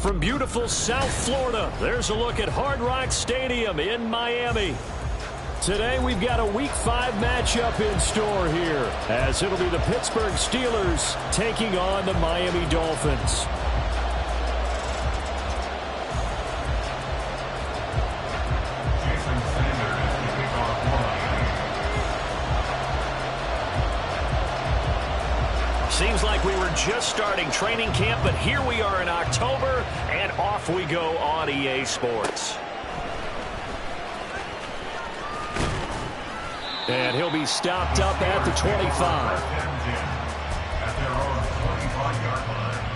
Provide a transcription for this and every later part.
from beautiful South Florida, there's a look at Hard Rock Stadium in Miami. Today we've got a Week 5 matchup in store here, as it'll be the Pittsburgh Steelers taking on the Miami Dolphins. Seems like we were just starting training camp, but here we are in October, and off we go on EA Sports. And he'll be stopped up at the 25. At their own 25-yard line.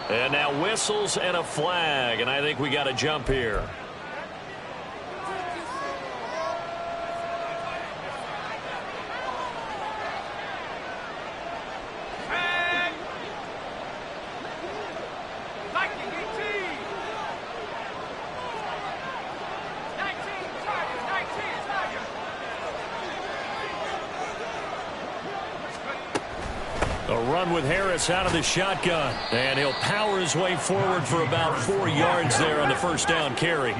And now whistles and a flag, and I think we got a jump here. A run with Harris out of the shotgun. And he'll power his way forward for about 4 yards there on the first down carry.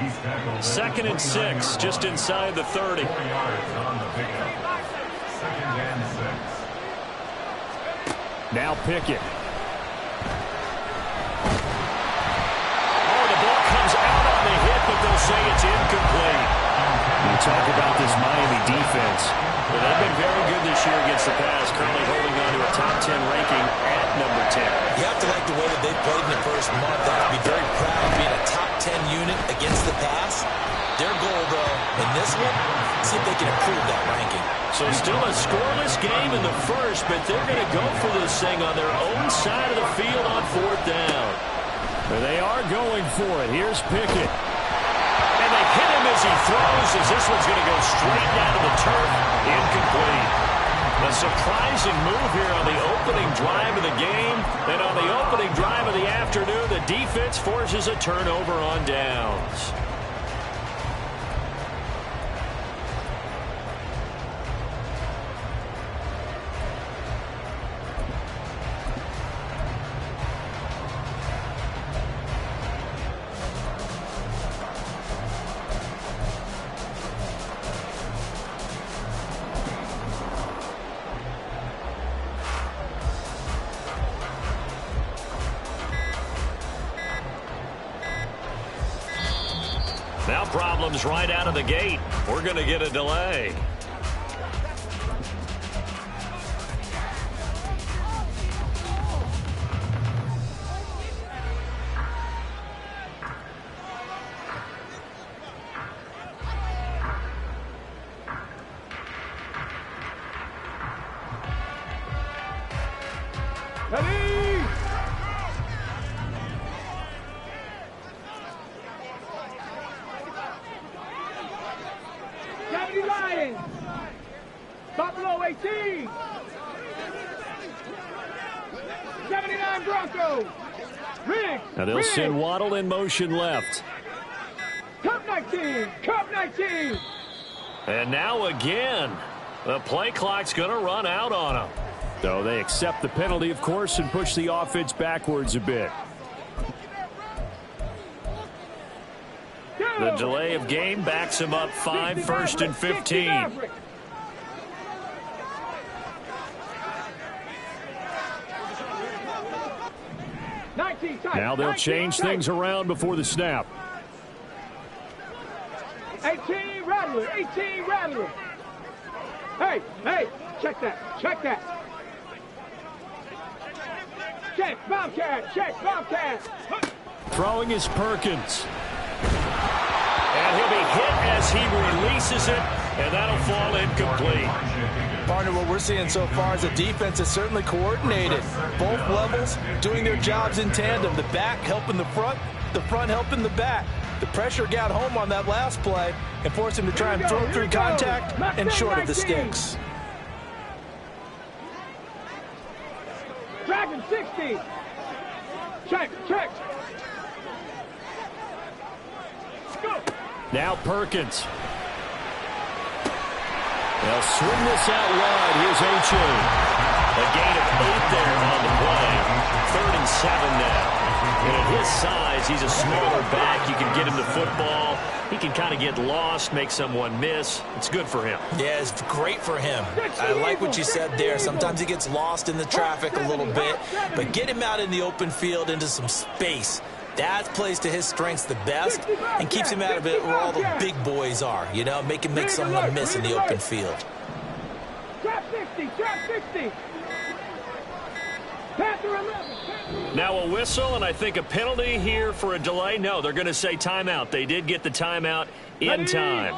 2nd and 6, just inside the 30. Now Pickett. Oh, the ball comes out on the hit, but they'll say it's incomplete. We talk about this Miami defense. Well, they've been very good this year against the pass, currently holding on to a top 10 ranking at number 10. You have to like the way that they've played in the first month. They have to be very proud of being a top 10 unit against the pass. Their goal, though, in this one, see if they can improve that ranking. So still a scoreless game in the first, but they're going to go for this thing on their own side of the field on 4th down. But they are going for it. Here's Pickett. And they hit him as he throws, as this one's going to go straight down to the turf. Incomplete. A surprising move here on the opening drive of the game. And on the opening drive of the afternoon, the defense forces a turnover on downs. Now problems right out of the gate. We're going to get a delay. Ready? Lions. Buffalo 18. 79 Broncos. Riggs. Now they'll send Waddle in motion left. Cup 19. Cup 19. And now again, the play clock's going to run out on them. So they accept the penalty, of course, and push the offense backwards a bit. The delay of game backs him up 5, 1st and 15. Now they'll change things around before the snap. 18 Rattler, 18 Rattler. Hey, check that, check that. Check, Bobcat. Check, Bobcat. Throwing is Perkins. And he'll be hit as he releases it, and that'll fall incomplete. Partner, what we're seeing so far is the defense is certainly coordinated. Both levels doing their jobs in tandem. The back helping the front helping the back. The pressure got home on that last play and forced him to try and throw through contact and short of the sticks. Dragon 60. Check, check. Go. Now Perkins. They'll swing this out wide. Here's A-Chain. A gain of 8 there on the play. 3rd and 7 now. And at his size, he's a smaller back. You can get him the football. He can kind of get lost, make someone miss. It's good for him. Yeah, it's great for him. I like what you said there. Sometimes he gets lost in the traffic a little bit, but get him out in the open field into some space. That plays to his strengths the best and keeps him out of it where all the big boys are, you know, make him make someone miss in the open field. Trap 60, trap 60. Panther 11. Now a whistle and I think a penalty here for a delay. No, they're going to say timeout. They did get the timeout in time.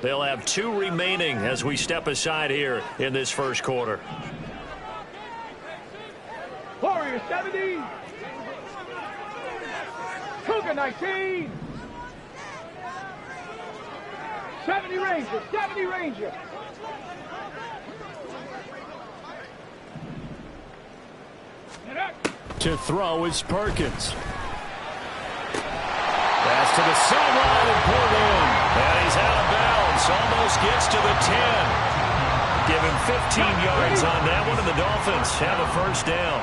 They'll have 2 remaining as we step aside here in this first quarter. Warrior 70. Cougar 19. 70 Ranger, 70 Ranger. To throw is Perkins. Pass to the sideline and pulled in. And he's out of bounds. Almost gets to the 10. Give him 15 yards on that one, and the Dolphins have a first down.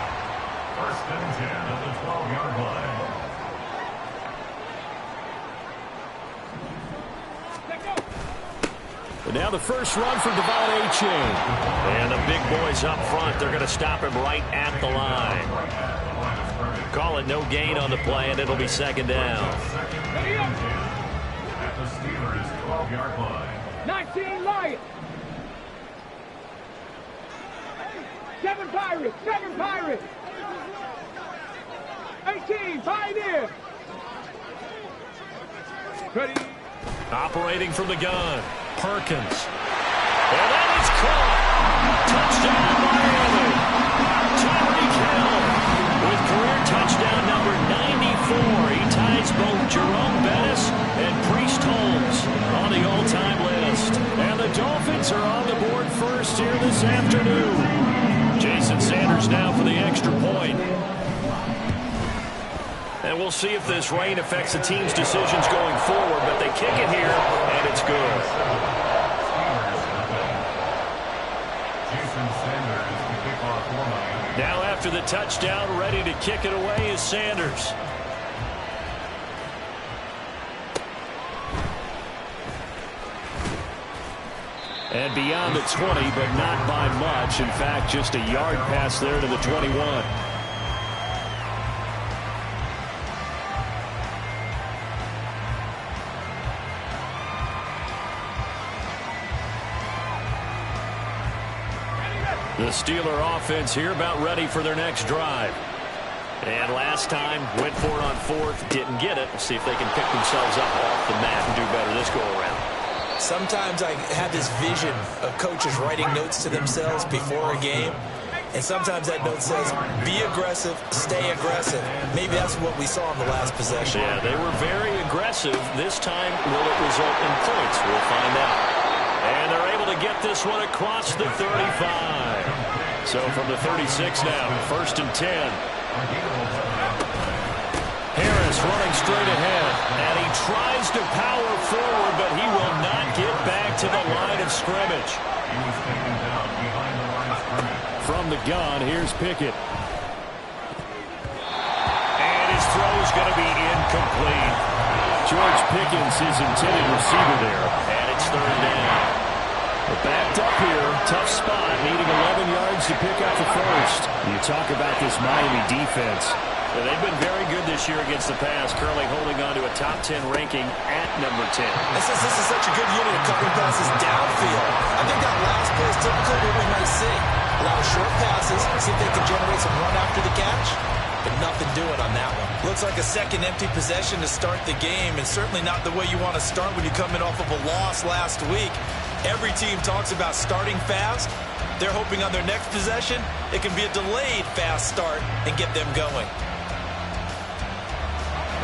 First and 10 at the 12-yard line. And now the first run for Devon A-Chain. And the big boys up front, they're going to stop him right at the line. Call it no gain on the play, and it'll be second down. At the Steelers' 12-yard line. 19 Lions. 7 Pirates, 7 Pirates. 18 Pioneer. Ready. Operating from the gun, Perkins. And that is caught. Touchdown, Miami. Tyreek Hill with career touchdown number 94. He ties both Jerome Bettis and Priest Holmes on the all-time list. And the Dolphins are on the board first here this afternoon. Jason Sanders now for the extra point. And we'll see if this rain affects the team's decisions going forward, but they kick it here, and it's good. Now after the touchdown, ready to kick it away is Sanders. And beyond the 20, but not by much. In fact, just a yard pass there to the 21. The Steeler offense here about ready for their next drive. And last time, went for it on 4th, didn't get it. See if they can pick themselves up off the mat and do better this go-around. Sometimes I have this vision of coaches writing notes to themselves before a game. And sometimes that note says, be aggressive, stay aggressive. Maybe that's what we saw in the last possession. Yeah, they were very aggressive. This time, will it result in points? We'll find out. And they're able to get this one across the 35. So from the 36 now, 1st and 10. Harris running straight ahead. And he tries to power forward, but he will not get back to the line of scrimmage. He was taken down behind the line of scrimmage. From the gun, here's Pickett. And his throw's going to be incomplete. George Pickens, his intended receiver there. And it's 3rd down. But backed up here, tough spot, needing 11 yards to pick up the first. You talk about this Miami defense. Well, they've been very good this year against the pass, currently holding on to a top 10 ranking at number 10. This is such a good unit of covering passes downfield. I think that last play is typically what we might see. A A lot of short passes. See if they can generate some run after the catch. But nothing doing on that one. Looks like a second empty possession to start the game, and certainly not the way you want to start when you're coming off of a loss last week. Every team talks about starting fast. They're hoping on their next possession, it can be a delayed fast start and get them going.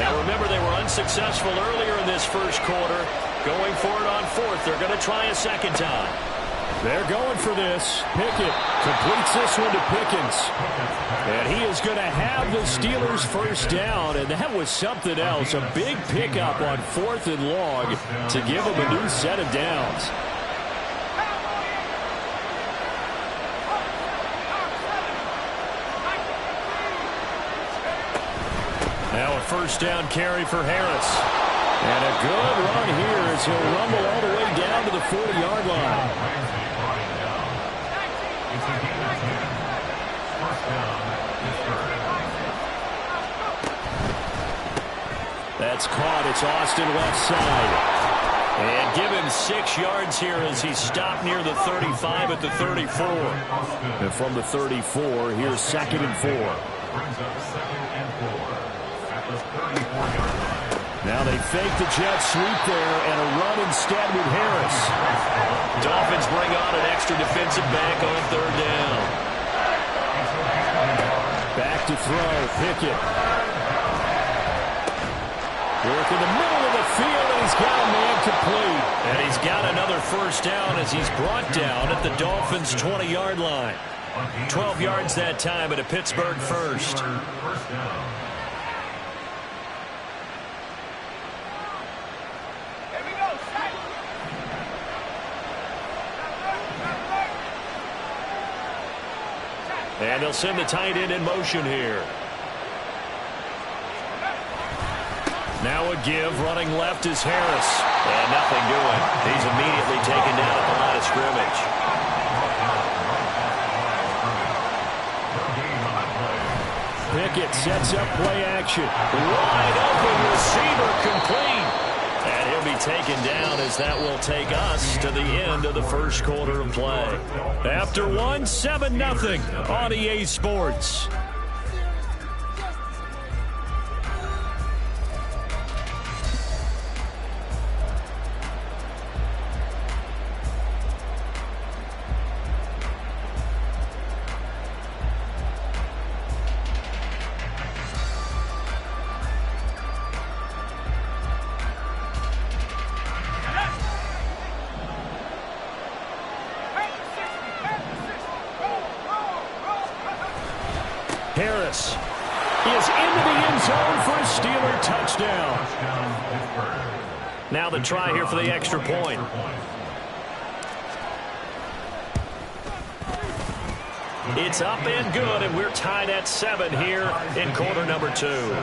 Now remember, they were unsuccessful earlier in this first quarter. Going for it on fourth. They're going to try a second time. They're going for this. Pickett completes this one to Pickens. And he is going to have the Steelers first down. And that was something else. A big pickup on 4th and long to give them a new set of downs. Now a first down carry for Harris. And a good run here as he'll rumble all the way down to the 40-yard line. That's caught. It's Austin left side. And give him 6 yards here as he stopped near the 35 at the 34. And from the 34, here's 2nd and 4. Now they fake the jet sweep there and a run instead with Harris. Dolphins bring on an extra defensive back on 3rd down. Back to throw. Pickett. Work in the middle of the field, and he's got a man complete. And he's got another first down as he's brought down at the Dolphins' 20-yard line. 12 yards that time at a Pittsburgh first. And they'll send the tight end in motion here. Now a give, running left is Harris. And nothing doing. He's immediately taken down at the line of scrimmage. Pickett sets up play action. Wide open receiver complete. And he'll be taken down as that will take us to the end of the first quarter of play. After one, 7-0 on EA Sports. Harris is into the end zone for a Steeler touchdown. Now the try here for the extra point. It's up and good, and we're tied at 7 here in quarter number 2.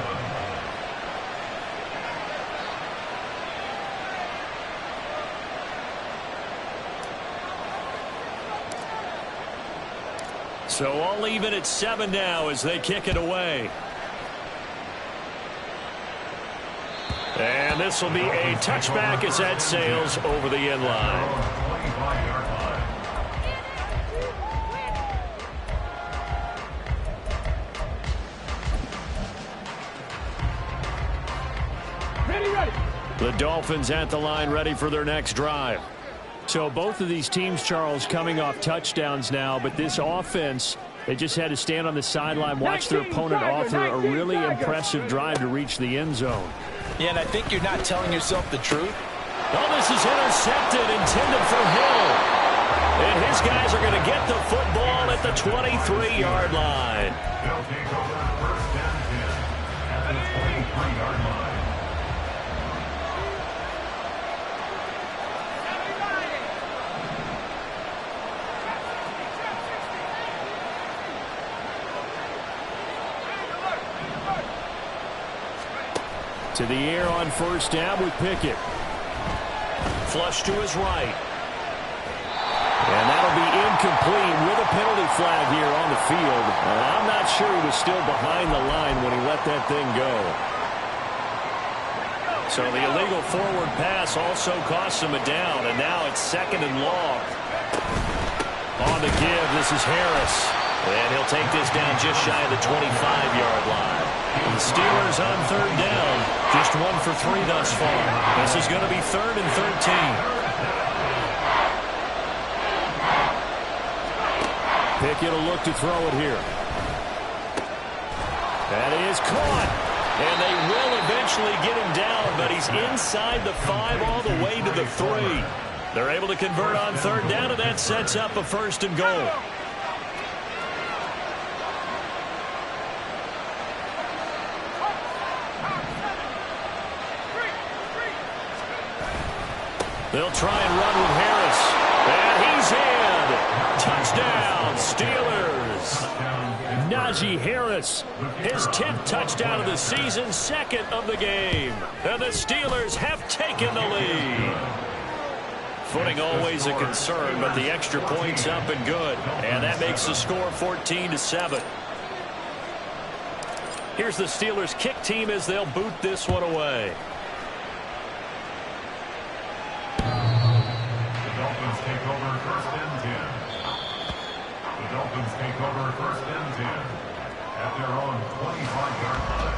So all even at 7 now as they kick it away. And this will be a touchback as that sails over the end line. Ready. The Dolphins at the line ready for their next drive. So both of these teams, Charles, coming off touchdowns now, but this offense, they just had to stand on the sideline, watch their opponent offer a really impressive drive to reach the end zone. Yeah, and I think you're not telling yourself the truth. Oh, this is intercepted, intended for Hill. And his guys are going to get the football at the 23-yard line. They'll take over first and 10 at the 23-yard line. To the air on first down with Pickett. Flush to his right. And that'll be incomplete with a penalty flag here on the field. And I'm not sure he was still behind the line when he let that thing go. So the illegal forward pass also costs him a down. And now it's 2nd and long. On the give, this is Harris. And he'll take this down just shy of the 25-yard line. The Steelers on third down. Just 1 for 3 thus far. This is going to be 3rd and 13. Pickett will look to throw it here. That is caught. And they will eventually get him down, but he's inside the 5 all the way to the 3. They're able to convert on third down, and that sets up a 1st and goal. They'll try and run with Harris. And he's in. Touchdown, Steelers. Najee Harris, his 10th touchdown of the season, 2nd of the game. And the Steelers have taken the lead. Footing always a concern, but the extra point's up and good. And that makes the score 14-7. Here's the Steelers kick team as they'll boot this one away. Dolphins take over 1st and 10. The Dolphins take over 1st and 10 at their own 25-yard line.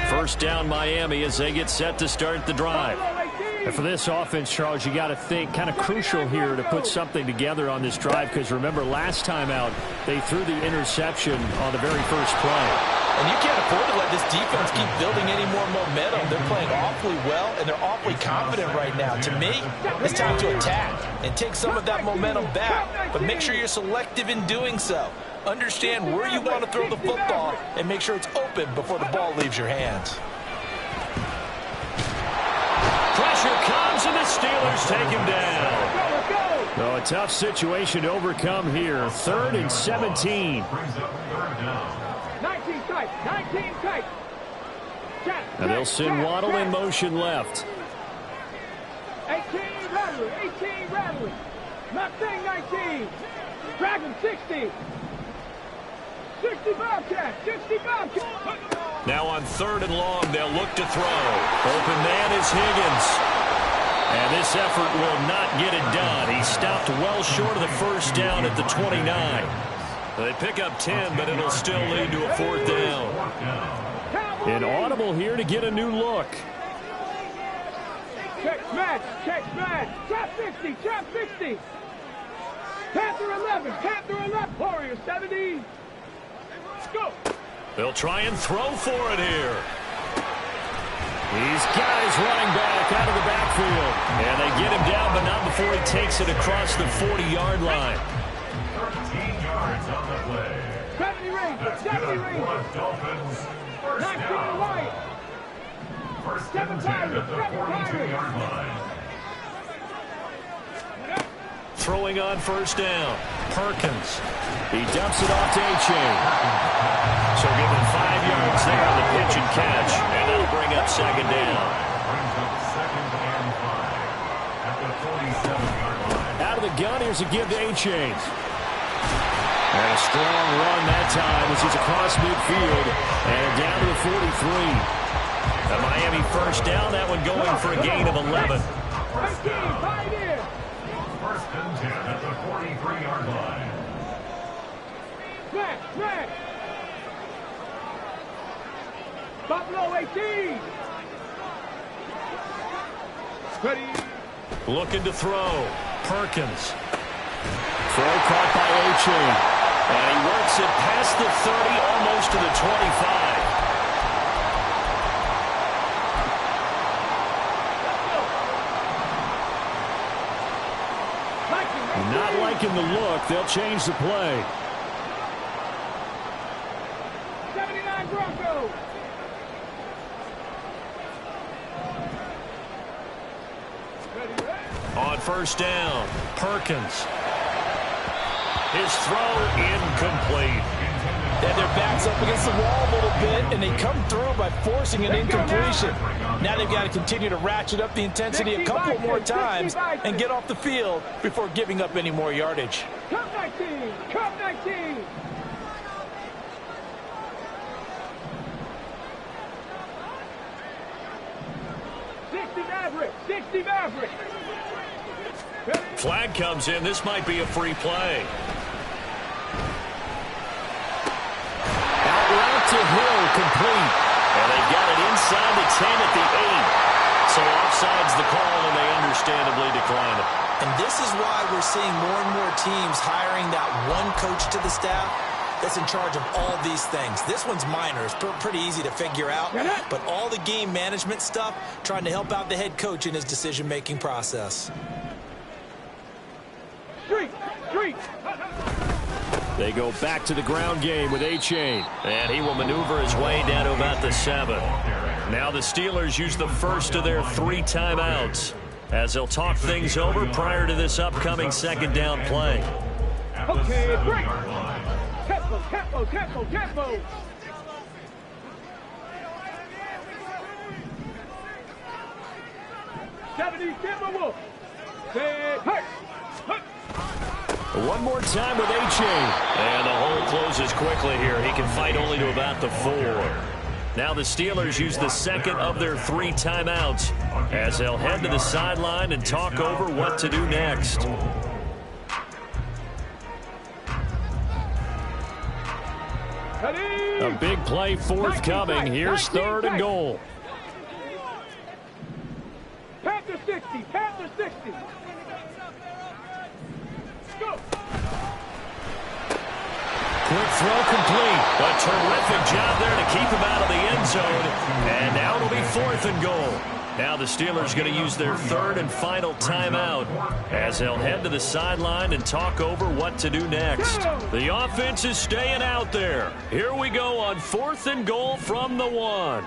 First down, Miami, as they get set to start the drive. And for this offense, Charles, you got to think kind of crucial here to put something together on this drive, because remember last time out they threw the interception on the very first play. And you can't afford to let this defense keep building any more momentum. They're playing awfully well, and they're awfully confident right now. To me, it's time to attack and take some of that momentum back, but make sure you're selective in doing so. Understand where you want to throw the football and make sure it's open before the ball leaves your hands. Pressure comes, and the Steelers take him down. Oh, a tough situation to overcome here. 3rd and 17. 19 tight, 19 tight. And they'll send Waddle in motion left. 18 rattling, 18 rattling. Nothing, 19. Drag him, 60. 60 Bobcat, 60 Bobcat. Now on 3rd and long, they'll look to throw. Open man is Higgins. And this effort will not get it done. He stopped well short of the first down at the 29. They pick up 10, but it'll still lead to a 4th down. An audible here to get a new look. Check smash, trap 60, trap 60. Panther 11, Panther 11. Warrior 70. Let's go. They'll try and throw for it here. He's got his running back out of the backfield. And they get him down, but not before he takes it across the 40-yard line. 13 yards on the play. 70 Rangers, 70 Rangers. Dolphins. 19 Lions. 1st and 10 at the 42-yard line. Throwing on 1st down. Perkins. He dumps it off to A-Chain. So give him 5 yards there on the pitch and catch. And that'll bring up 2nd down. Brings up 2nd and 5 at the 47-yard line. Out of the gun, here's a give to A-Chain. And a strong run that time as he's across midfield. And down to the 43. A Miami 1st down. That one going for a gain of 11. 18, tied in. 1st and 10 at the 43-yard line. Smash. Buffalo 18. Ready. Looking to throw. Perkins. Throw caught by A-Chain. And he works it past the 30, almost to the 25. Not liking the look. They'll change the play. 79 Broncos. On 1st down, Perkins. His throw incomplete. They had their backs up against the wall a little bit, and they come through by forcing an incompletion. Now they've got to continue to ratchet up the intensity a couple more times and get off the field before giving up any more yardage. Cup 19! Cup 19! Flag comes in. This might be a free play. Out route to Hill, complete. And they got it inside the 10 at the 8. So offside's the call, and they understandably decline it. And this is why we're seeing more and more teams hiring that one coach to the staff that's in charge of all these things. This one's minor. It's pretty easy to figure out. But all the game management stuff, trying to help out the head coach in his decision-making process. They go back to the ground game with A-Chain. And he will maneuver his way down to about the 7. Now the Steelers use the first of their 3 timeouts as they'll talk things over prior to this upcoming second down play. Okay, break. Tempo. 70 Timberwolves. Say, hey. One more time with A-Chain. And the hole closes quickly here. He can fight only to about the 4. Now the Steelers use the second of their 3 timeouts as they'll head to the sideline and talk over what to do next. A big play forthcoming. Here's 3rd and goal. Panther 60. Go. Quick throw complete. A terrific job there to keep him out of the end zone. And now it'll be 4th and goal. Now the Steelers going to use their 3rd and final timeout as they'll head to the sideline and talk over what to do next. The offense is staying out there. Here we go on 4th and goal from the 1.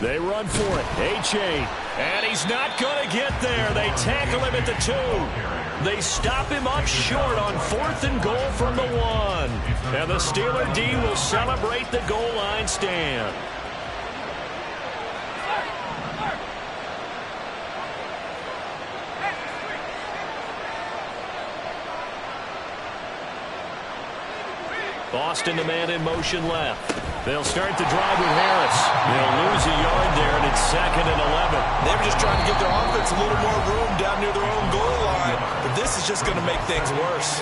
They run for it. A-Chain. And he's not going to get there. They tackle him at the 2. They stop him up short on 4th and goal from the 1. And the Steeler D will celebrate the goal line stand. Boston to man in motion left. They'll start the drive with Harris. They'll lose a yard there, and it's 2nd and 11. They were just trying to give their offense a little more room down near their own goal line, but this is just going to make things worse.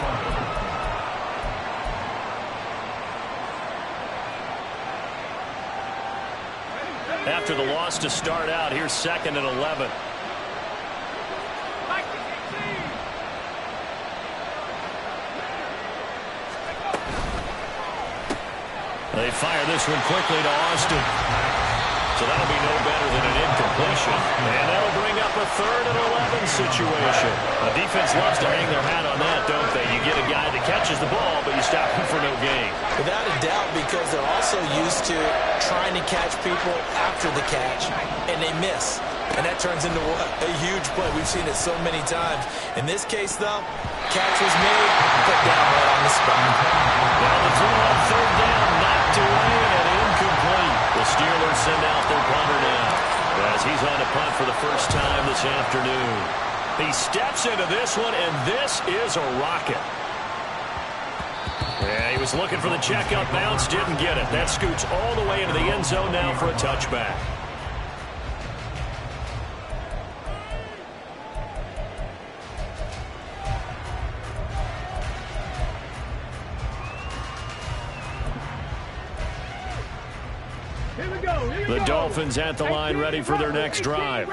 After the loss to start out, here's 2nd and 11. They fire this one quickly to Austin. So that'll be no better than an incompletion. And that'll bring up a 3rd and 11 situation. The defense loves to hang their hat on that, don't they? You get a guy that catches the ball, but you stop him for no gain. Without a doubt, because they're also used to trying to catch people after the catch, and they miss. And that turns into a huge play. We've seen it so many times. In this case, though, catch was made, put down right on the spot. Now the throw on 3rd down, knocked away and incomplete. The Steelers send out their punter now as he's on to punt for the first time this afternoon. He steps into this one, and this is a rocket. Yeah, he was looking for the checkout bounce, didn't get it. That scoots all the way into the end zone now for a touchback. The Dolphins at the line ready for their next drive.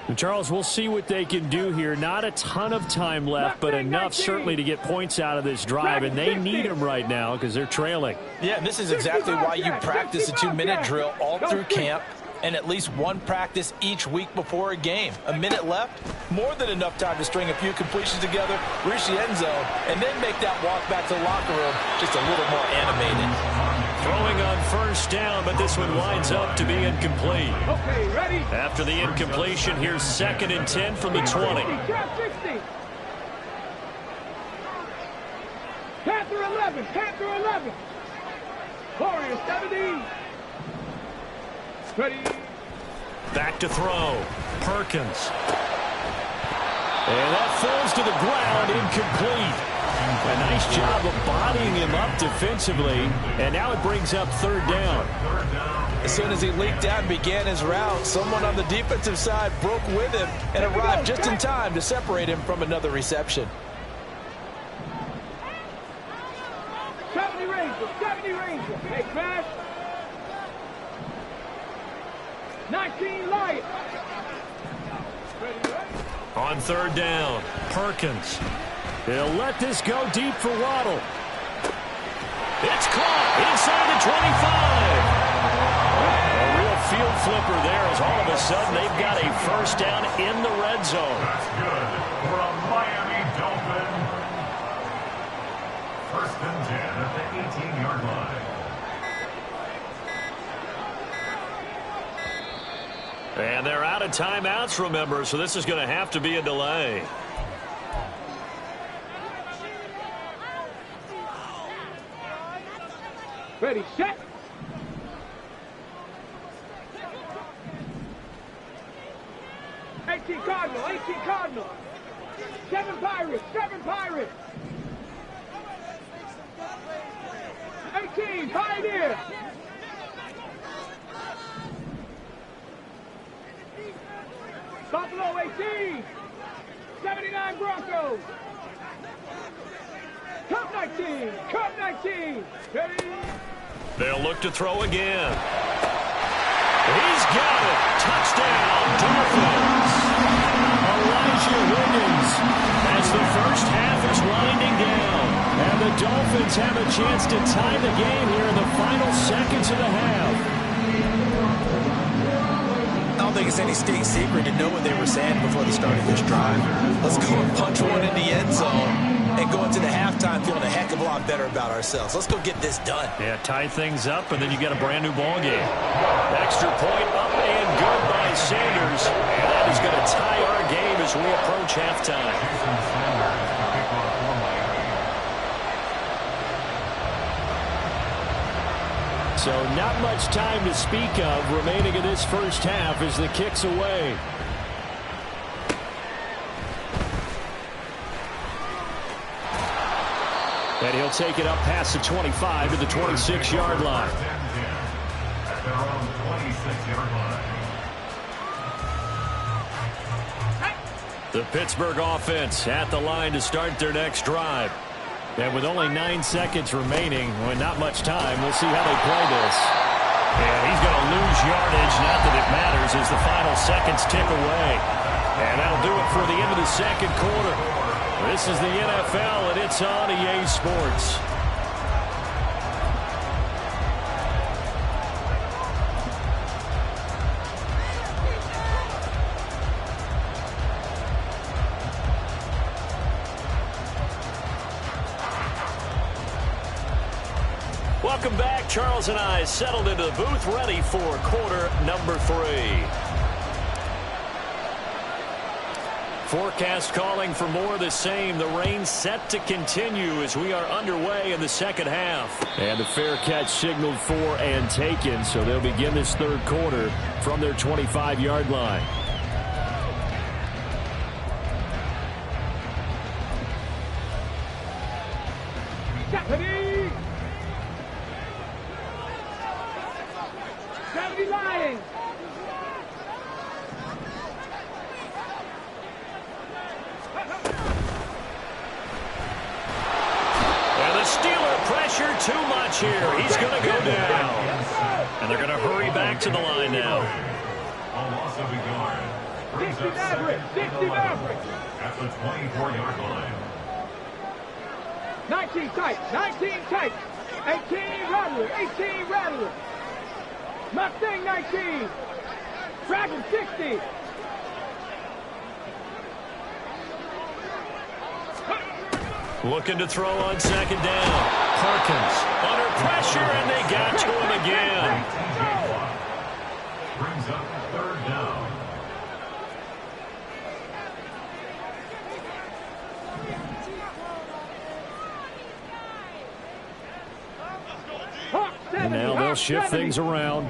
And Charles, we'll see what they can do here. Not a ton of time left, but enough certainly to get points out of this drive, and they need them right now because they're trailing. Yeah, and this is exactly why you practice a 2-minute drill all through camp and at least one practice each week before a game. A minute left, more than enough time to string a few completions together, reach the end zone, and then make that walk back to the locker room just a little more animated. Throwing on 1st down, but this one winds up to be incomplete. Okay, ready? After the incompletion, here's 2nd and 10 from the 20. 11. Panther 11. Warriors 70. Ready. Back to throw. Perkins. And that falls to the ground, incomplete. A nice job of bodying him up defensively, and now it brings up third down. As soon as he leaked out and began his route, someone on the defensive side broke with him and arrived just in time to separate him from another reception. 70 Rangers, 70 Rangers. Hey, crash. 19 Lions. On third down, Perkins. They'll let this go deep for Waddle. It's caught inside the 25. A real field flipper there as all of a sudden they've got a first down in the red zone. That's good for a Miami Dolphin. First and 10 at the 18-yard line. And they're out of timeouts, remember, so this is going to have to be a delay. Ready, set. Cardinal, 18 Cardinal. 7 Pirates, 7 Pirates. 18 Pioneer. Buffalo 18. 79 Broncos. Cup 19, Cup 19. Ready. They'll look to throw again. He's got it. Touchdown, Dolphins. Elijah Williams as the first half is winding down. And the Dolphins have a chance to tie the game here in the final seconds of the half. I don't think it's any state secret to know what they were saying before the start of this drive. Let's go and punch one in the end zone and go into the halftime feeling a heck of a lot better about ourselves. Let's go get this done. Yeah, tie things up, and then you get a brand new ball game. Extra point up and good by Sanders. And that is going to tie our game as we approach halftime. So not much time to speak of remaining in this first half as the kick's away. And he'll take it up past the 25 to the 26-yard line. At their own 26-yard line. The Pittsburgh offense at the line to start their next drive. And with only 9 seconds remaining, with not much time, we'll see how they play this. And he's going to lose yardage, not that it matters, as the final seconds tick away. And that'll do it for the end of the second quarter. This is the NFL, and it's on EA Sports. Welcome back. Charles and I settled into the booth, ready for quarter number 3. Forecast calling for more of the same. The rain set to continue as we are underway in the second half. And the fair catch signaled for and taken, so they'll begin this third quarter from their 25-yard line. Stephanie! 70 Lions! Pressure too much here. He's going to go down. And they're going to hurry back to the line now. A loss of a yard. 60 Maverick. 60 Maverick. At the 24-yard line. 19 tight. 19 tight. 18 Rattler. 18 Rattler. Mustang 19. Dragon 60. Looking to throw on second down. Perkins under pressure, and they got to him again. Brings up third down. they'll shift things around.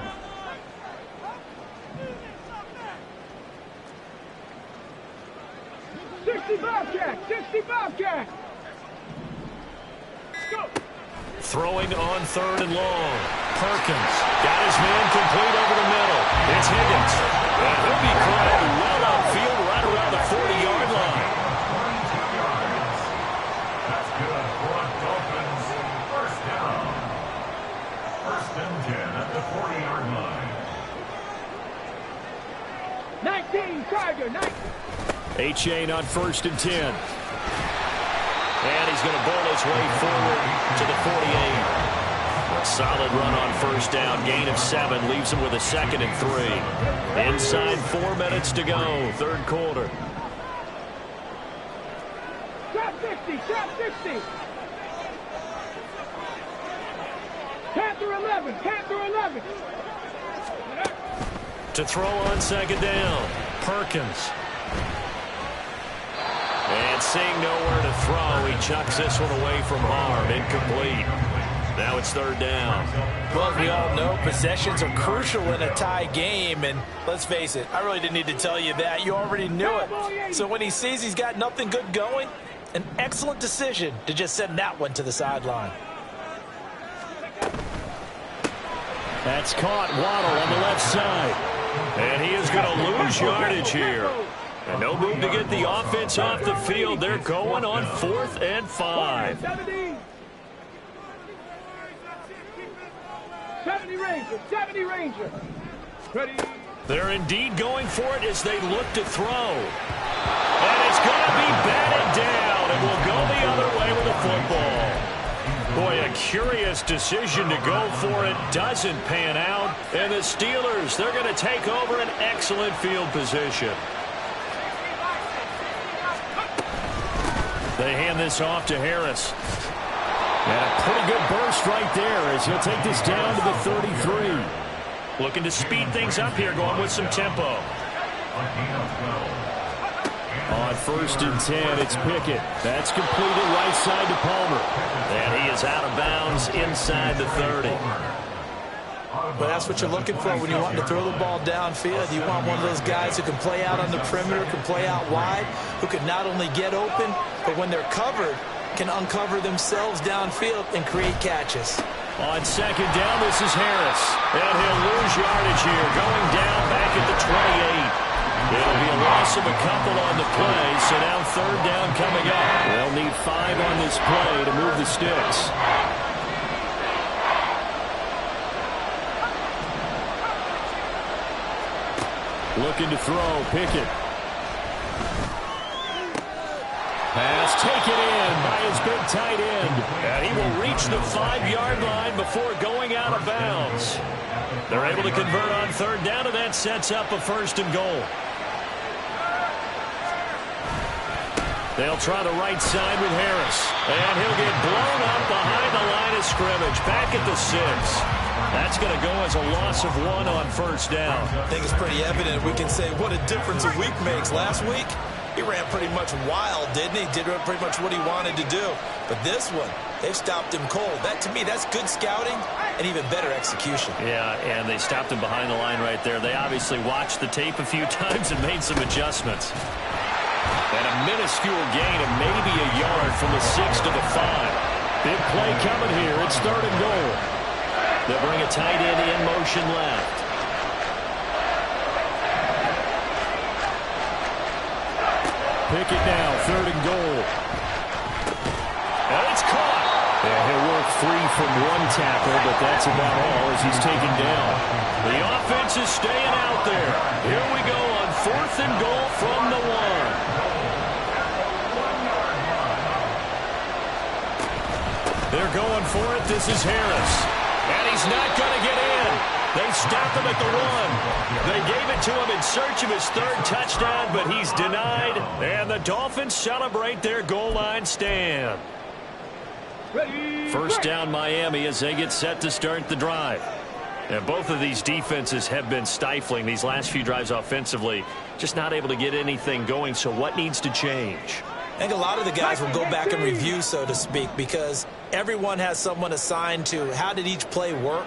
Throwing on 3rd and long. Perkins got his man complete over the middle. It's Higgins. And he'll be corralled well upfield right around the 40-yard line. 42 yards. That's good for a Dolphins first down. 1st and 10 at the 40-yard line. 19, Tiger, 19. A-Chain on 1st and 10. And he's going to bowl his way forward to the 48. A solid run on 1st down. Gain of 7 leaves him with a 2nd and 3. Inside 4 minutes to go. 3rd quarter. Trap 60, trap 60. Panther 11, Panther 11. To throw on 2nd down. Perkins. And seeing nowhere to throw, he chucks this one away from harm. Incomplete. Now it's 3rd down. Well, as we all know, possessions are crucial in a tie game. And let's face it, I really didn't need to tell you that. You already knew it. So when he sees he's got nothing good going, an excellent decision to just send that one to the sideline. That's caught. Waddle on the left side. And he is going to lose yardage here. And no move to get the offense off the field. They're going on 4th and 5. 70 Ranger, 70 Ranger. Ready. They're indeed going for it as they look to throw. And it's going to be batted down. It will go the other way with the football. Boy, a curious decision to go for it. Doesn't pan out. And the Steelers, they're going to take over an excellent field position. They hand this off to Harris. And a pretty good burst right there as he'll take this down to the 33. Looking to speed things up here, going with some tempo. On 1st and 10, it's Pickett. That's completed right side to Palmer. And he is out of bounds inside the 30. But that's what you're looking for when you want to throw the ball downfield. You want one of those guys who can play out on the perimeter, can play out wide, who can not only get open, but when they're covered, can uncover themselves downfield and create catches. On 2nd down, this is Harris. And he'll lose yardage here, going down back at the 28. It'll be a loss of a couple on the play, so now 3rd down coming up. They'll need 5 on this play to move the sticks. Looking to throw, Pickett. Pass taken in by his big tight end. And he will reach the 5-yard line before going out of bounds. They're able to convert on 3rd down, and that sets up a 1st and goal. They'll try the right side with Harris. And he'll get blown up behind the line of scrimmage. Back at the 6. That's going to go as a loss of 1 on 1st down. I think it's pretty evident. We can say what a difference a week makes. Last week, he ran pretty much wild, didn't he? Did pretty much what he wanted to do. But this one, they've stopped him cold. That, to me, that's good scouting and even better execution. Yeah, and they stopped him behind the line right there. They obviously watched the tape a few times and made some adjustments. And a minuscule gain of maybe a yard from the 6 to the 5. Big play coming here. It's 3rd and goal. They'll bring a tight end in motion left. Pickett now, 3rd and goal. And it's caught. And he'll work free from one tackle, but that's about all as he's taken down. The offense is staying out there. Here we go on 4th and goal from the 1. They're going for it. This is Harris. And he's not going to get in. They stopped him at the 1. They gave it to him in search of his 3rd touchdown, but he's denied. And the Dolphins celebrate their goal line stand. First down Miami as they get set to start the drive. And both of these defenses have been stifling these last few drives offensively. Just not able to get anything going, so what needs to change? I think a lot of the guys will go back and review, so to speak, because everyone has someone assigned to how did each play work.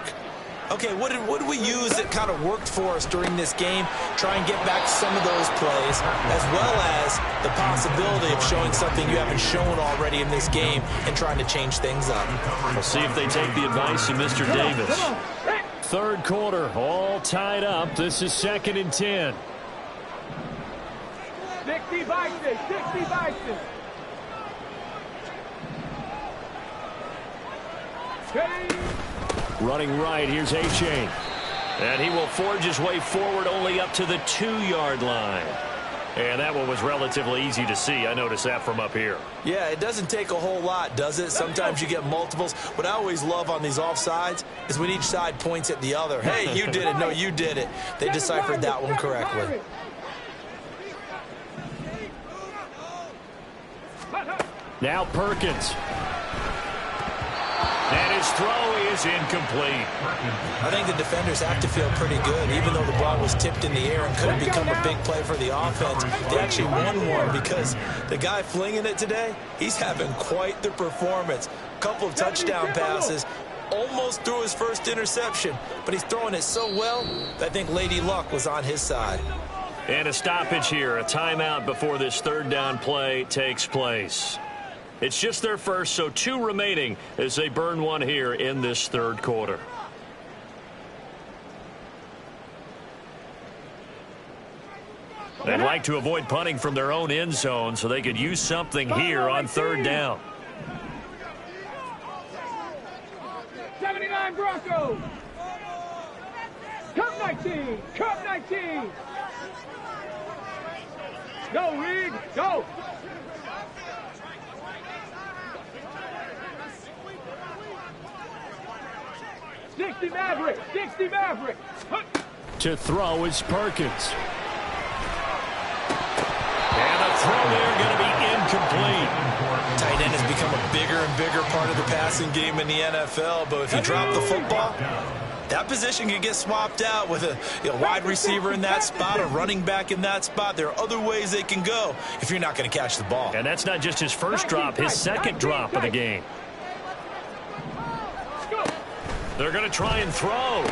Okay, what did we use that kind of worked for us during this game? Try and get back some of those plays, as well as the possibility of showing something you haven't shown already in this game and trying to change things up. We'll see if they take the advice of Mr. Davis. Third quarter, all tied up. This is 2nd and 10. 60 Bison, 60 Bison. Running right, here's A-Chain. And he will forge his way forward only up to the 2-yard line. And that one was relatively easy to see. I noticed that from up here. Yeah, it doesn't take a whole lot, does it? Sometimes you get multiples. What I always love on these offsides is when each side points at the other. Hey, you did it. No, you did it. They deciphered that one correctly. Now Perkins. And his throw is incomplete. I think the defenders have to feel pretty good. Even though the ball was tipped in the air and could have become a big play for the offense, they actually won one because the guy flinging it today, he's having quite the performance. A couple of touchdown passes, almost threw his first interception, but he's throwing it so well that I think Lady Luck was on his side. And a stoppage here, a timeout before this 3rd down play takes place. It's just their first, so 2 remaining as they burn one here in this 3rd quarter. They'd like to avoid punting from their own end zone so they could use something here on 3rd down. 79 Broncos. Cup 19. Cup 19. Go, Reed. Go. 60 Maverick. 60 Maverick. To throw is Perkins. And the throw there going to be incomplete. Tight end has become a bigger and bigger part of the passing game in the NFL, but if you drop the football, that position can get swapped out with a wide receiver in that spot, a running back in that spot. There are other ways they can go if you're not going to catch the ball. And that's not just his first drop, his 2nd drop of the game. They're going to try and throw. Able to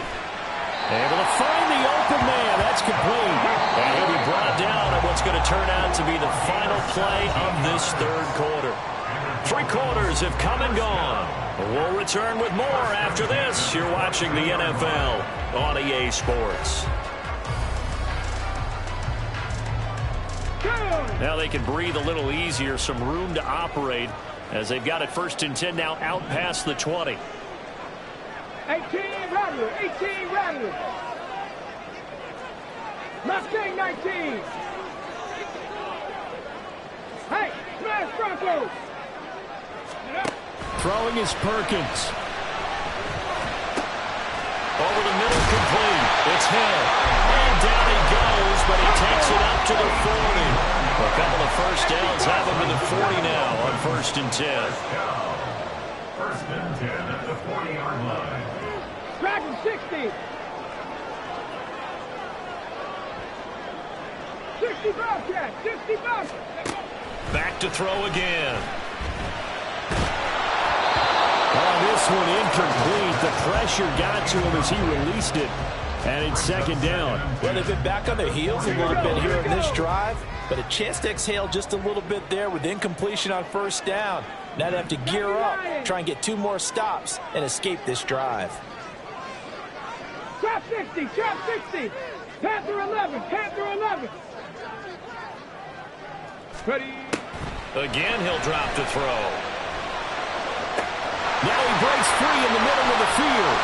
find the open man. That's complete. And he'll be brought down at what's going to turn out to be the final play of this 3rd quarter. 3 quarters have come and gone. We'll return with more after this. You're watching the NFL on EA Sports. Now they can breathe a little easier, some room to operate as they've got it 1st and 10 now out past the 20. 18 Rattler. 18 Rattler. Mustang 19. Hey, smash Broncos. Throwing is Perkins. Over the middle, complete. It's hit. And down he goes, but he takes it up to the 40. A couple of first downs have him to the 40 now on 1st and 10. 1st and 10 at the 40-yard line. Dragon 60. 60 Bobcat. 60 Bobcat. Back to throw again. This one incomplete. The pressure got to him as he released it. And it's 2nd down. Well, they've been back on their heels a little bit here in this drive, but a chance to exhale just a little bit there with incompletion on 1st down. Now they have to gear up, try and get 2 more stops, and escape this drive. Trap 60, trap 60. Panther 11, Panther 11. Ready. Again, he'll drop to throw. Now he breaks free in the middle of the field.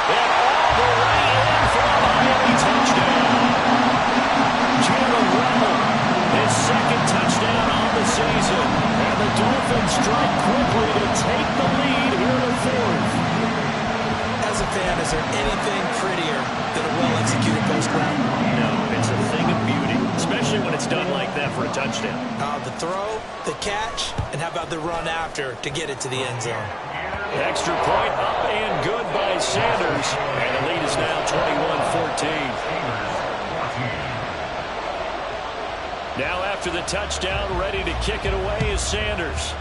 And all the way in for a Miami touchdown. Jalen Waddle, his 2nd touchdown on the season. And the Dolphins strike quickly to take the lead here in the 4th. As a fan, is there anything prettier than a well-executed post route? No, it's a thing of beauty, especially when it's done like that for a touchdown. The throw, the catch, and how about the run after to get it to the end zone? Extra point up and good by Sanders. And the lead is now 21-14. Now after the touchdown, ready to kick it away is Sanders.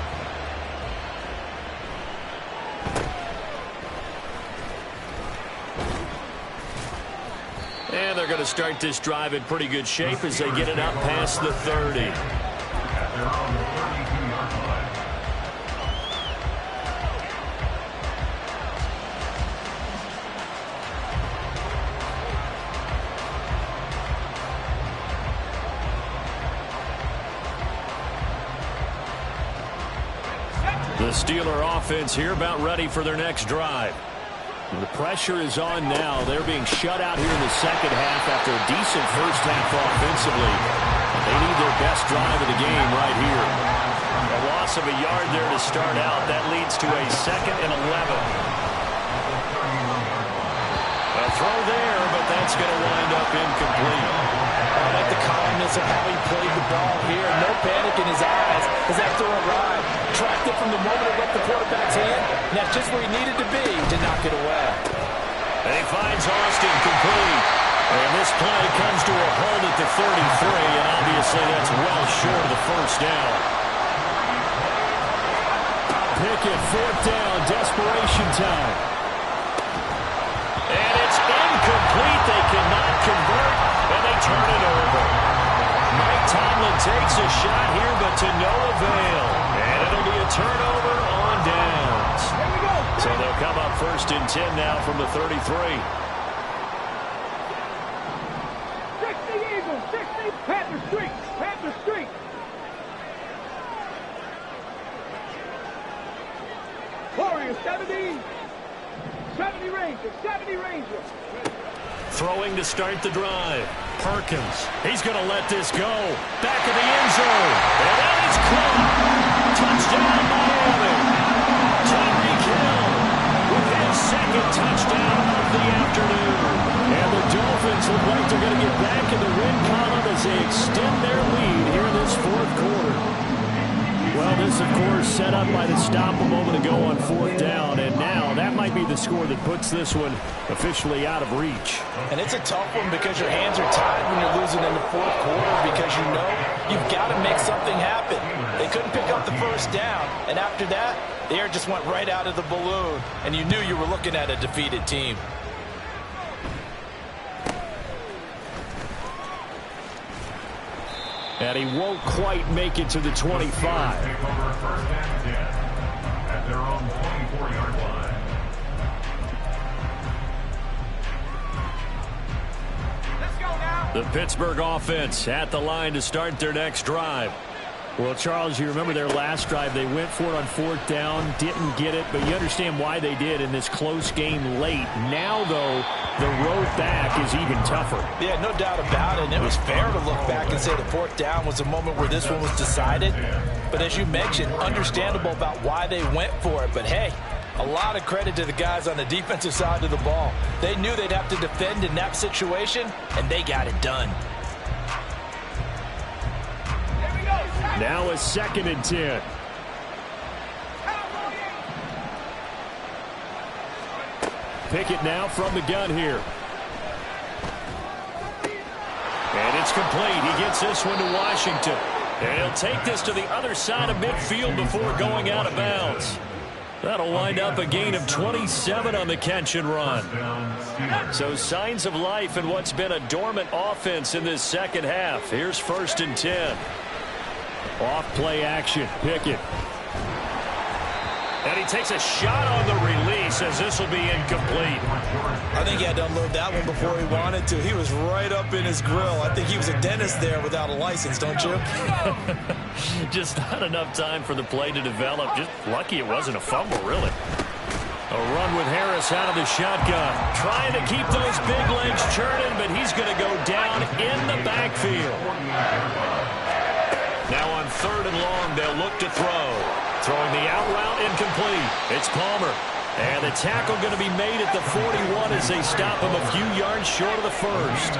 to start this drive in pretty good shape as they get it up past the 30. At their own 32-yard line. The Steeler offense here about ready for their next drive. The pressure is on now. They're being shut out here in the second half after a decent first half offensively. They need their best drive of the game right here. A loss of a yard there to start out. That leads to a 2nd and 11. A throw there, but that's going to wind up incomplete. I like the calmness of how he played the ball here. No panic in his eyes as that throw arrived. Tracked it from the moment it left the quarterback's hand. And that's just where he needed to be to knock it away. And he finds Austin complete. And this play comes to a halt at the 33, and obviously that's well short of the first down. Pickett, 4th down, desperation time. And it's incomplete. They cannot convert, and they turn it over. Mike Tomlin takes a shot here, but to no avail. And it'll be a turnover on downs. So they'll come up 1st and 10 now from the 33. 60 Eagles, 60 Panther Street, Panther Street. Warriors, 70. 70 Rangers, 70 Rangers. Throwing to start the drive. Perkins. He's going to let this go. Back of the end zone. And that is caught. Touchdown, Miami. Tyreek Hill with his 2nd touchdown of the afternoon. And the Dolphins look like they're going to get back in the win column as they extend their lead here in this 4th quarter. Well, this, of course, set up by the stop a moment ago on 4th down, and now that might be the score that puts this one officially out of reach. And it's a tough one because your hands are tied when you're losing in the 4th quarter because you know you've got to make something happen. They couldn't pick up the first down, and after that, the air just went right out of the balloon, and you knew you were looking at a defeated team. And he won't quite make it to the 25. Take over 1st and 10 at their own 24-yard line. Let's go now. The Pittsburgh offense at the line to start their next drive. Well, Charles, you remember their last drive. They went for it on 4th down, didn't get it, but you understand why they did in this close game late. Now, though, the road back is even tougher. Yeah, no doubt about it. And it was fair to look back and say the 4th down was a moment where this one was decided. But as you mentioned, understandable about why they went for it. But, hey, a lot of credit to the guys on the defensive side of the ball. They knew they'd have to defend in that situation, and they got it done. Now a 2nd and 10. Pickett now from the gun here. And it's complete. He gets this one to Washington. And he'll take this to the other side of midfield before going out of bounds. That'll wind up a gain of 27 on the catch and run. So signs of life in what's been a dormant offense in this second half. Here's 1st and 10. Off play action. Pickett. And he takes a shot on the release as this will be incomplete. I think he had to unload that one before he wanted to. He was right up in his grill. I think he was a dentist there without a license, don't you? Just not enough time for the play to develop. Just lucky it wasn't a fumble, really. A run with Harris out of the shotgun. Trying to keep those big legs churning, but he's going to go down in the backfield. Now on 3rd and long, they'll look to throw. Throwing the out route incomplete. It's Palmer. And the tackle going to be made at the 41 as they stop him a few yards short of the first.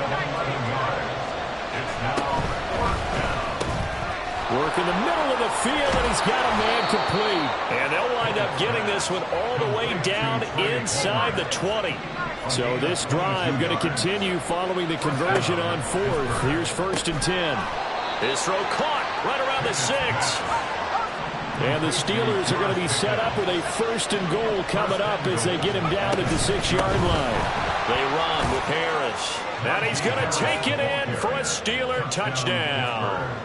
Work in the middle of the field, and he's got a man complete. And they'll wind up getting this one all the way down inside the 20. So this drive going to continue following the conversion on 4th. Here's 1st and 10. This throw caught right around the 6. And the Steelers are going to be set up with a 1st and goal coming up as they get him down at the 6-yard line. They run with Harris. And he's going to take it in for a Steeler touchdown.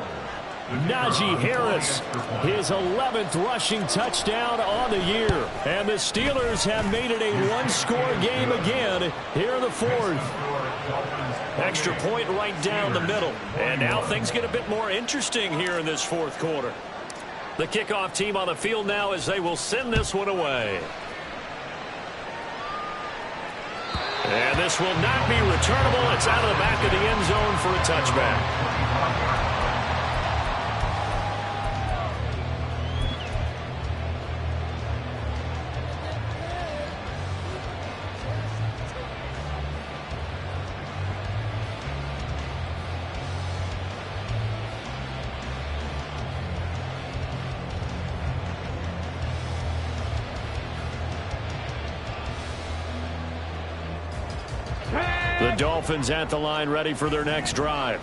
Najee Harris, his 11th rushing touchdown on the year. And the Steelers have made it a one-score game again here in the fourth. Extra point right down the middle. And now things get a bit more interesting here in this fourth quarter. The kickoff team on the field now as they will send this one away. And this will not be returnable. It's out of the back of the end zone for a touchback. The Dolphins at the line ready for their next drive.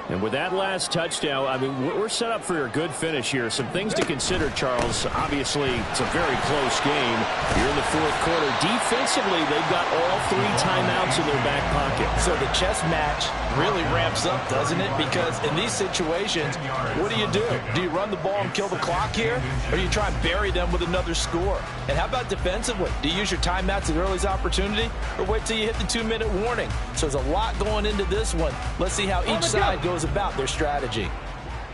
And with that last touchdown, I mean, we're set up for a good finish here. Some things to consider, Charles. Obviously, it's a very close game. You're in the fourth quarter. Defensively, they've got all 3 timeouts in their back pocket. So the chess match really ramps up, doesn't it? Because in these situations, what do? Do you run the ball and kill the clock here? Or do you try and bury them with another score? And how about defensively? Do you use your timeouts at earliest opportunity? Or wait till you hit the 2-minute warning? So there's a lot going into this one. Let's see how each side goes about their strategy.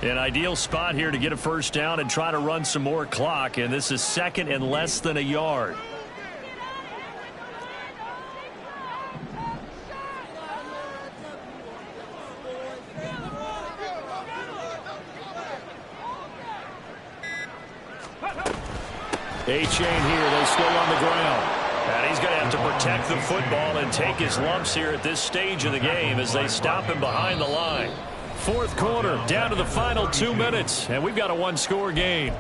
An ideal spot here to get a first down and try to run some more clock. And this is second and less than a yard. A-chain here. They still on the ground. And he's going to have to protect the football and take his lumps here at this stage of the game as they stop him behind the line. Fourth quarter, down to the final 2 minutes, and we've got a one-score game.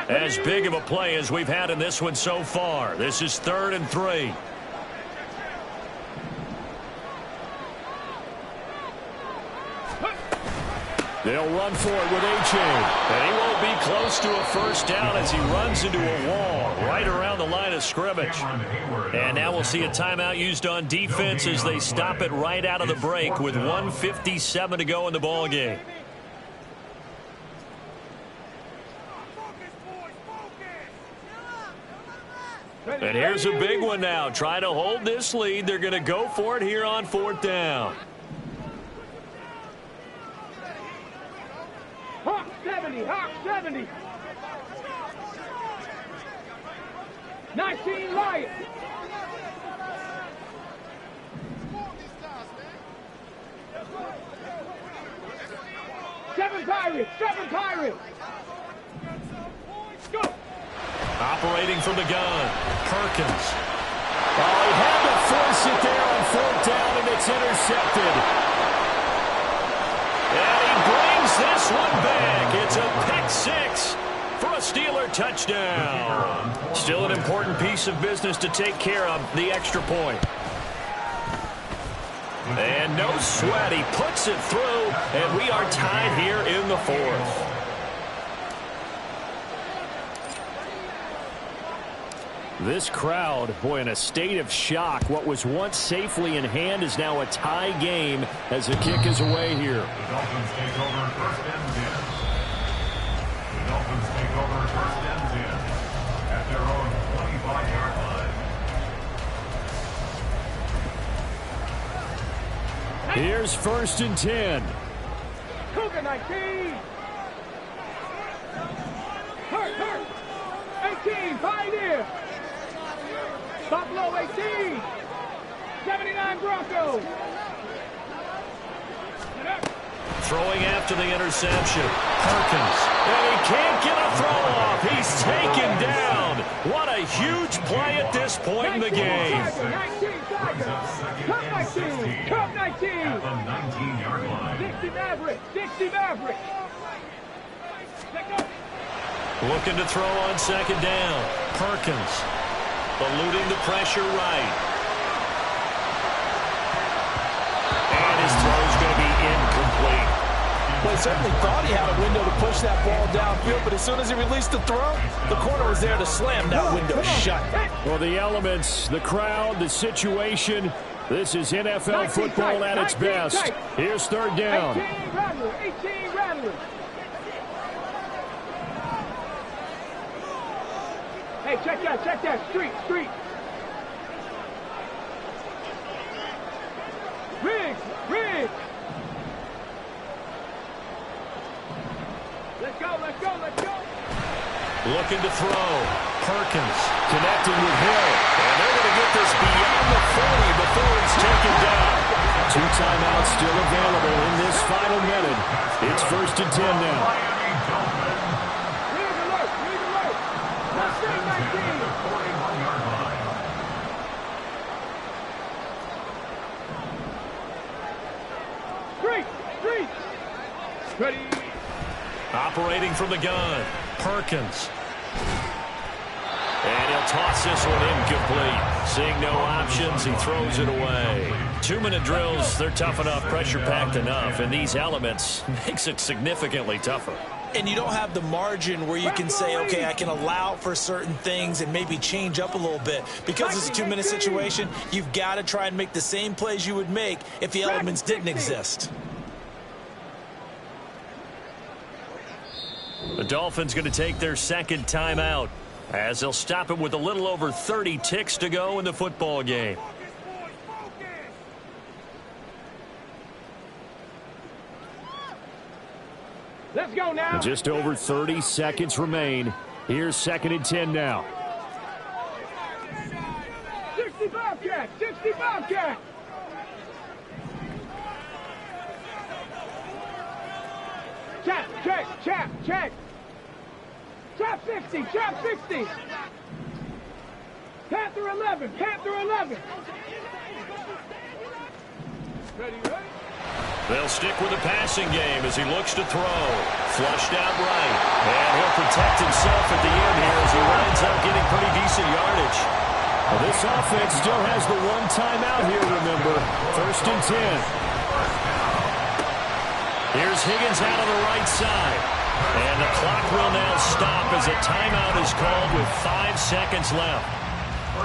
As big of a play as we've had in this one so far. This is 3rd and 3. They'll run for it with A-chain. And he won't be close to a first down as he runs into a wall right around the line of scrimmage. And now we'll see a timeout used on defense as they stop it right out of the break with 1:57 to go in the ball game. And here's a big one now. Trying to hold this lead. They're going to go for it here on 4th down. Hawk 70, Hawk 70. 19 Lions. Seven Pirates. Go. Operating from the gun, Perkins. Oh, he had to force it there on 4th down, and it's intercepted. And he brings this one back. It's a pick 6 for a Steeler touchdown. Still an important piece of business to take care of, the extra point. And no sweat. He puts it through, and we are tied here in the 4th. This crowd, boy, in a state of shock. What was once safely in hand is now a tie game as the kick is away here. The Dolphins take over 1st and 10. The Dolphins take over 1st and 10 at their own 25-yard line. Here's 1st and 10. Cougar 19. Hurt. 18, Pioneer. Buffalo 18. 79 Broncos. Throwing after the interception. Perkins. And he can't get a throw off. He's taken down. What a huge play at this point in the game. 19, Cup 19. At the 19-yard line. Dixie Maverick. Looking to throw on 2nd down. Perkins. Eluding the pressure right. And his throw is going to be incomplete. Well, he certainly thought he had a window to push that ball downfield, but as soon as he released the throw, the corner was there to slam that window shut. Well, the elements, the crowd, the situation, this is NFL football at its best. Here's third down. 18 rattlers. Hey, check that. Street. Riggs. Let's go. Looking to throw. Perkins connecting with Hill. And they're going to get this beyond the 40 before it's taken down. 2 timeouts still available in this final minute. It's 1st and 10 now. Lead alert. Let's stay 19. Street. Ready. Operating from the gun. Perkins. And he'll toss this one incomplete. Seeing no options, he throws it away. 2-minute drills, they're tough enough, pressure-packed enough, and these elements makes it significantly tougher. And you don't have the margin where you can say, okay, I can allow for certain things and maybe change up a little bit. Because it's a 2-minute situation, you've got to try and make the same plays you would make if the elements didn't exist. The Dolphins going to take their second timeout as they'll stop it with a little over 30 ticks to go in the football game. Let's go now. Just over 30 seconds remain. Here's 2nd and 10 now. 65 cat. Check. Trap 60. Panther 11. Ready. They'll stick with the passing game as he looks to throw. Flushed out right. And he'll protect himself at the end here as he winds up getting pretty decent yardage. Well, this offense still has the 1 timeout here, remember. 1st and 10. Here's Higgins out on the right side. And the clock will now stop as a timeout is called with 5 seconds left.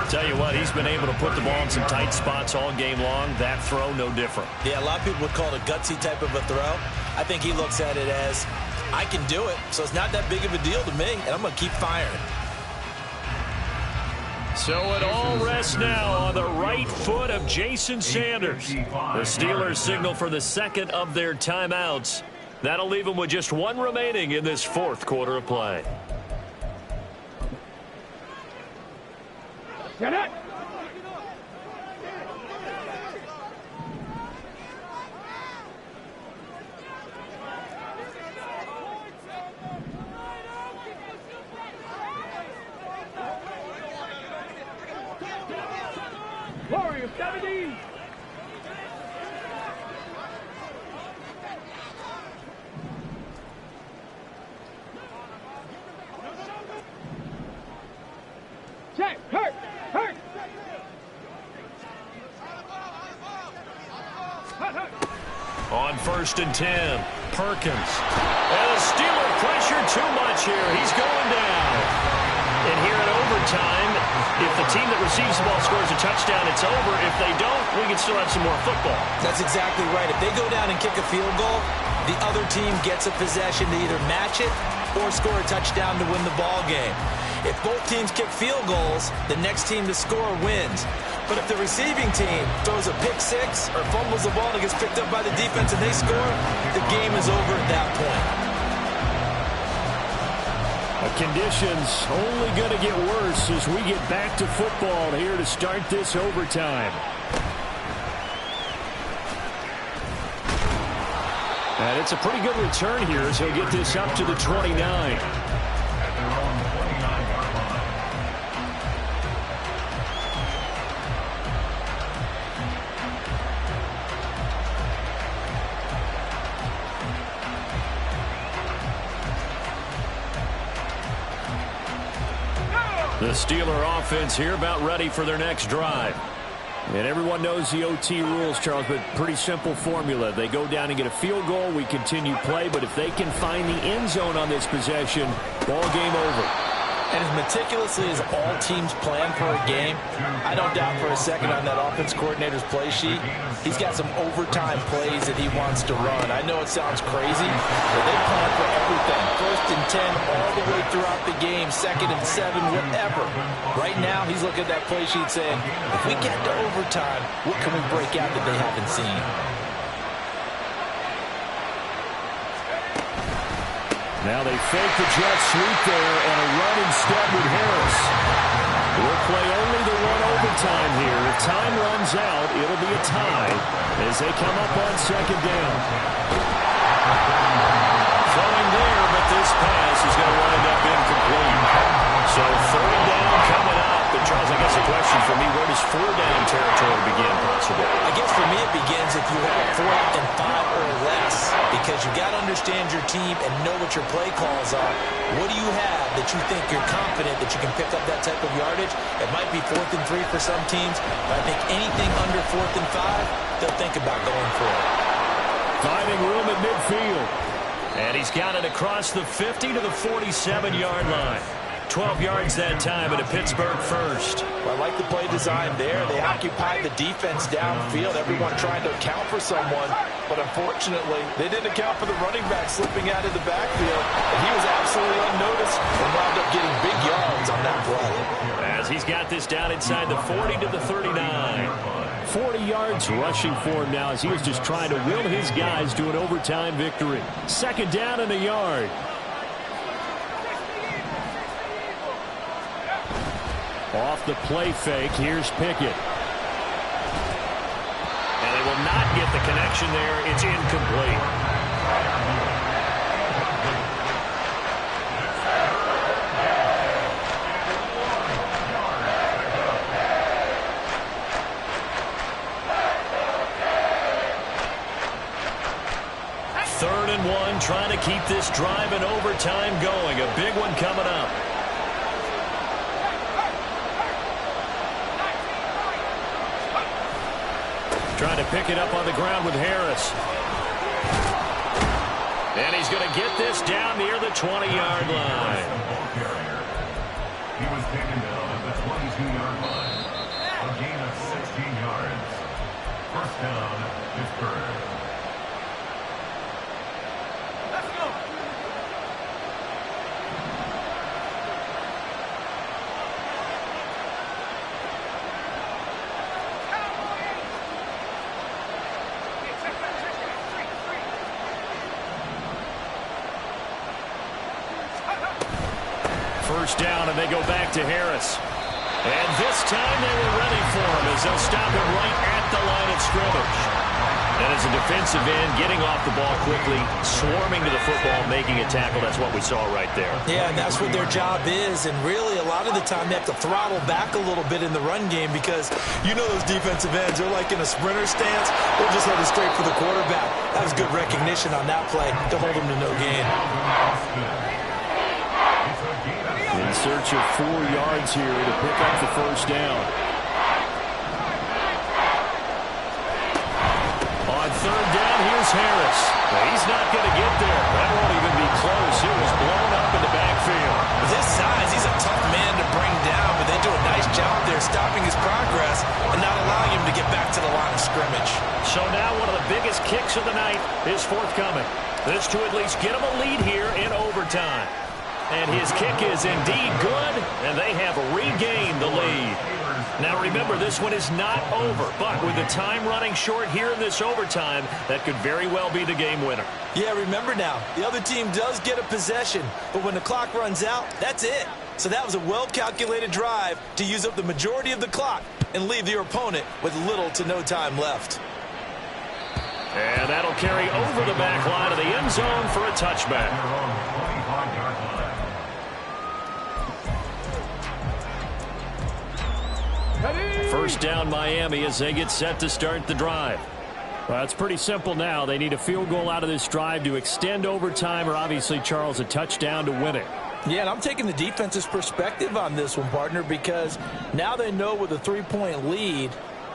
Tell you what, he's been able to put the ball in some tight spots all game long. That throw, no different. Yeah, a lot of people would call it a gutsy type of a throw. I think he looks at it as, I can do it, so it's not that big of a deal to me, and I'm going to keep firing. So it all rests now on the right foot of Jason Sanders. The Steelers signal for the second of their timeouts. That'll leave them with just 1 remaining in this 4th quarter of play. Get it. Warriors 70. Check. Hurt. On 1st and 10, Perkins. And the Steeler pressure too much here. He's going down. And here in overtime, if the team that receives the ball scores a touchdown, it's over. If they don't, we can still have some more football. That's exactly right. If they go down and kick a field goal, the other team gets a possession to either match it or score a touchdown to win the ball game. If both teams kick field goals, the next team to score wins. But if the receiving team throws a pick six or fumbles the ball and gets picked up by the defense and they score, the game is over at that point. Conditions only going to get worse as we get back to football here to start this overtime. And it's a pretty good return here as he'll get this up to the 29. The Steeler offense here about ready for their next drive. And everyone knows the OT rules, Charles, but pretty simple formula. They go down and get a field goal, we continue play, but if they can find the end zone on this possession, ball game over. And as meticulously as all teams plan for a game, I don't doubt for a second on that offense coordinator's play sheet, he's got some overtime plays that he wants to run. I know it sounds crazy, but they plan for everything. 1st and 10 all the way throughout the game, 2nd and 7, whatever. Right now, he's looking at that play sheet saying, if we get to overtime, what can we break out that they haven't seen? Now they fake the jet sweep there and a run instead with Harris. We'll play only the one overtime here. If time runs out, it'll be a tie as they come up on 2nd down. Throwing there, but this pass is going to wind up incomplete. So 3rd down coming up. But Charles, I guess a question for me, where does 4 down territory begin possible? I guess for me it begins if you have 4th and 5 or less, because you got to understand your team and know what your play calls are. What do you have that you think you're confident that you can pick up that type of yardage? It might be 4th and 3 for some teams, but I think anything under 4th and 5, they'll think about going for it. Finding room at midfield. And he's got it across the 50 to the 47-yard line. 12 yards that time, and a Pittsburgh first. Well, I like the play design there. They occupied the defense downfield, everyone trying to account for someone. But unfortunately, they didn't account for the running back slipping out of the backfield. And he was absolutely unnoticed and wound up getting big yards on that play. As he's got this down inside the 40 to the 39. 40 yards rushing for him now as he was just trying to will his guys to an overtime victory. 2nd down and a yard. Off the play fake, here's Pickett. And they will not get the connection there. It's incomplete. Third and 1, trying to keep this drive in overtime going. A big one coming up. Trying to pick it up on the ground with Harris. And he's going to get this down near the 20-yard line. He was taken down at the 22-yard line. A gain of 16 yards. 1st down, Pittsburgh. Let's go. First down, and they go back to Harris. And this time they were ready for him as they'll stop him right at the line of scrimmage. And as a defensive end, getting off the ball quickly, swarming to the football, making a tackle. That's what we saw right there. Yeah, and that's what their job is. And really, a lot of the time, they have to throttle back a little bit in the run game because you know those defensive ends, they're like in a sprinter stance. They're just headed straight for the quarterback. That was good recognition on that play to hold him to no gain. In search of 4 yards here to pick up the first down. On 3rd down, here's Harris. He's not going to get there. That won't even be close. It was blown up in the backfield. With his size, he's a tough man to bring down, but they do a nice job there stopping his progress and not allowing him to get back to the line of scrimmage. So now one of the biggest kicks of the night is forthcoming. This to at least get him a lead here in overtime. And his kick is indeed good, and they have regained the lead. Now remember, this one is not over, but with the time running short here in this overtime, that could very well be the game winner. Yeah, remember now, the other team does get a possession, but when the clock runs out, that's it. So that was a well-calculated drive to use up the majority of the clock and leave your opponent with little to no time left. And that'll carry over the back line of the end zone for a touchback. First down Miami as they get set to start the drive. Well, it's pretty simple now. They need a field goal out of this drive to extend overtime or obviously, Charles, a touchdown to win it. Yeah, and I'm taking the defense's perspective on this one, partner, because now they know with a 3-point lead,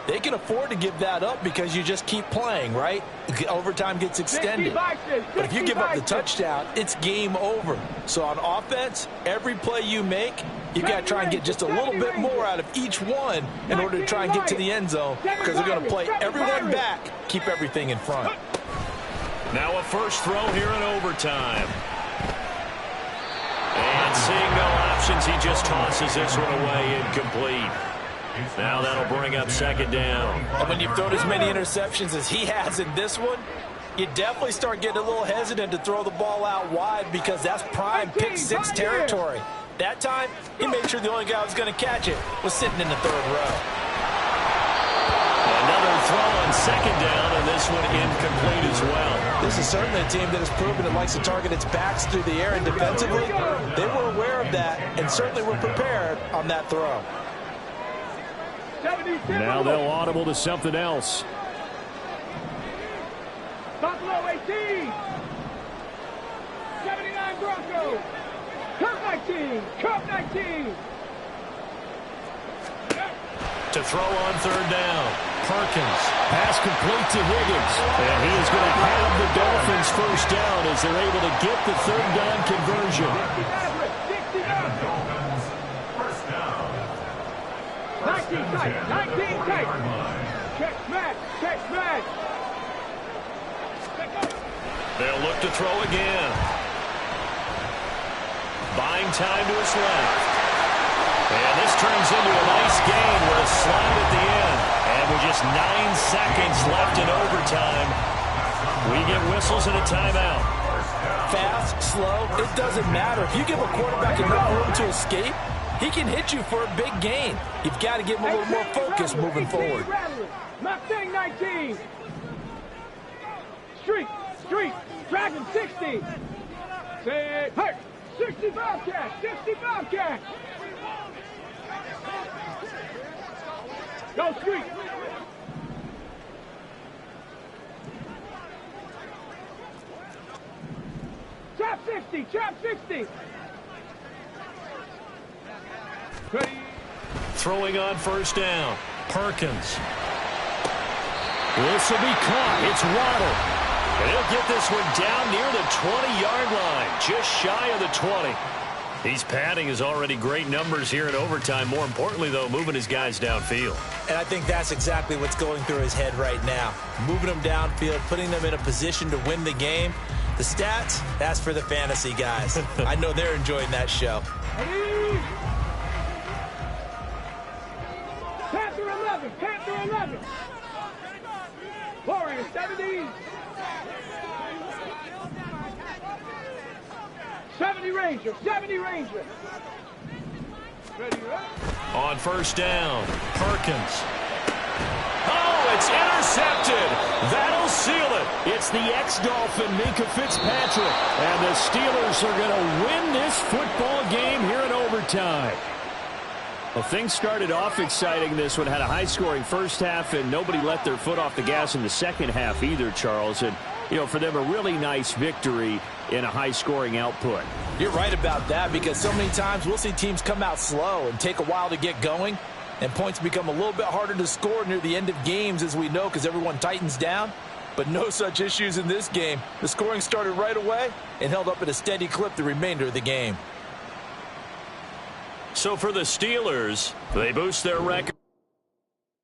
they can afford to give that up because you just keep playing, right? Overtime gets extended. But if you give up the touchdown, it's game over. So on offense, every play you make, you got to try and get just a little bit more out of each one in order to try and get to the end zone, because they're going to play everyone back, keep everything in front. Now a first throw here in overtime. And seeing no options, he just tosses this one away, incomplete. Now that'll bring up second down. And when you've thrown as many interceptions as he has in this one, you definitely start getting a little hesitant to throw the ball out wide, because that's prime pick six territory. That time, he made sure the only guy who was going to catch it was sitting in the third row. Another throw on second down, and this one incomplete as well. This is certainly a team that has proven it likes to target its backs through the air, and defensively, they were aware of that and certainly were prepared on that throw. Now they'll audible to something else. Buffalo 18. 79 Broncos. Cup 19. Cup 19. To throw on third down. Perkins. Pass complete to Higgins. And he is going to have the Dolphins first down as they're able to get the third down conversion. 19 tight. 19 tight. Check smash. Check smash. They'll look to throw again. Buying time to his left. And this turns into a nice gain with a slide at the end. And with just 9 seconds left in overtime, we get whistles and a timeout. Fast, slow, it doesn't matter. If you give a quarterback enough room to escape, he can hit you for a big gain. You've got to give him a little more focus moving forward. Mustang 19. Street, Dragon 60. Say, hey, 60 Bobcat, 60 Bobcat. Go Street. Trap 60, trap 60. Ready. Throwing on first down. Perkins. This will be caught. It's Waddle. And he'll get this one down near the 20-yard line. Just shy of the 20. He's padding his already great numbers here in overtime. More importantly, though, moving his guys downfield. And I think that's exactly what's going through his head right now. Moving them downfield, putting them in a position to win the game. The stats, that's for the fantasy guys. I know they're enjoying that show. Panther 11, Panther 11. Warriors 70. 70 Rangers, 70 Rangers. Ready, right? On first down, Perkins. Oh, it's intercepted. That'll seal it. It's the ex-Dolphin, Minkah Fitzpatrick. And the Steelers are going to win this football game here in overtime. Well, things started off exciting. This one had a high-scoring first half, and nobody let their foot off the gas in the second half either, Charles. And, you know, for them, a really nice victory in a high-scoring output. You're right about that, because so many times we'll see teams come out slow and take a while to get going, and points become a little bit harder to score near the end of games, as we know, because everyone tightens down. But no such issues in this game. The scoring started right away and held up at a steady clip the remainder of the game. So for the Steelers, they boost their record.